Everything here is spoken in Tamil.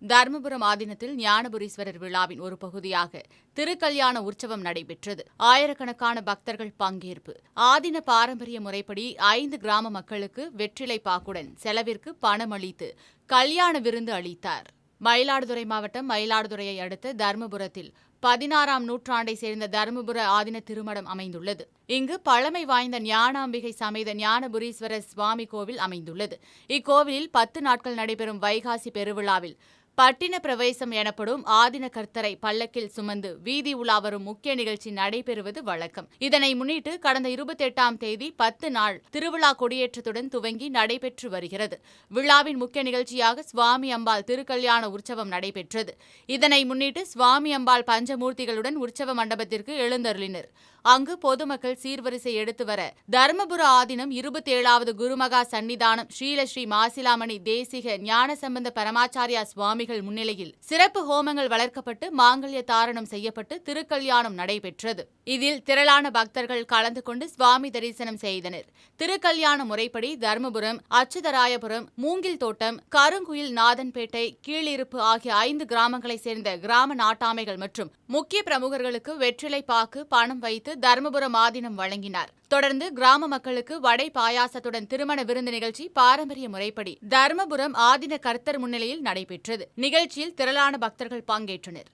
தருமபுரம் ஆதீனத்தில் ஞானபுரீஸ்வரர் விழாவின் ஒரு பகுதியாக திருக்கல்யாண உற்சவம் நடைபெற்றது. ஆயிரக்கணக்கான பக்தர்கள் பங்கேற்பு. ஆதீன பாரம்பரிய முறைப்படி 5 கிராம மக்களுக்கு வெற்றிலை பாக்குடன் செலவிற்கு பணம் அளித்து கல்யாண விருந்து அளித்தார். மயிலாடுதுறை மாவட்டம் மயிலாடுதுறையை அடுத்த தருமபுரத்தில் 16ஆம் நூற்றாண்டை சேர்ந்த தருமபுர ஆதீன திருமடம் அமைந்துள்ளது. இங்கு பழமை வாய்ந்த ஞானாம்பிகை சமேத ஞானபுரீஸ்வரர் சுவாமி கோவில் அமைந்துள்ளது. இக்கோவிலில் 10 நாட்கள் நடைபெறும் வைகாசி பெருவிழாவில் பட்டின பிரவேசம் எனப்படும் ஆதீன கர்த்தரை பல்லக்கில் சுமந்து வீதி உலா வரும் முக்கிய நிகழ்ச்சி நடைபெறுவது வழக்கம். இதனை முன்னிட்டு கடந்த 28ஆம் தேதி 10 நாள் திருவிழா கொடியேற்றத்துடன் துவங்கி நடைபெற்று வருகிறது. விழாவின் முக்கிய நிகழ்ச்சியாக சுவாமி அம்பாள் திருக்கல்யாண உற்சவம் நடைபெற்றது. இதனை முன்னிட்டு சுவாமி அம்பாள் பஞ்சமூர்த்திகளுடன் உற்சவ மண்டபத்திற்கு எழுந்தருளினர். அங்கு பொதுமக்கள் சீர்வரிசை எடுத்து வர தருமபுர ஆதீனம் 27வது குருமகா சன்னிதானம் ஸ்ரீலஸ்ரீ மாசிலாமணி தேசிக ஞானசம்பந்த பரமாச்சாரியா சுவாமிகள் முன்னிலையில் சிறப்பு ஹோமங்கள் வளர்க்கப்பட்டு மாங்கல்ய தாரணம் செய்யப்பட்டு திருக்கல்யாணம் நடைபெற்றது. இதில் திரளான பக்தர்கள் கலந்து கொண்டு சுவாமி தரிசனம் செய்தனர். திருக்கல்யாண முறைப்படி தருமபுரம், அச்சுதராயபுரம், மூங்கில் தோட்டம், கருங்குயில், நாதன்பேட்டை, கீழிருப்பு ஆகிய 5 கிராமங்களைச் சேர்ந்த கிராம நாட்டாமைகள் மற்றும் முக்கிய பிரமுகர்களுக்கு வெற்றிலை பாக்கு பணம் வைத்து தருமபுரம் ஆதீனம் வழங்கினார். தொடர்ந்து கிராம மக்களுக்கு வடை பாயாசத்துடன் திருமண விருந்து நிகழ்ச்சி பாரம்பரிய முறைப்படி தருமபுரம் ஆதீன கர்த்தர் முன்னிலையில் நடைபெற்றது. நிகழ்ச்சியில் திரளான பக்தர்கள் பங்கேற்றனர்.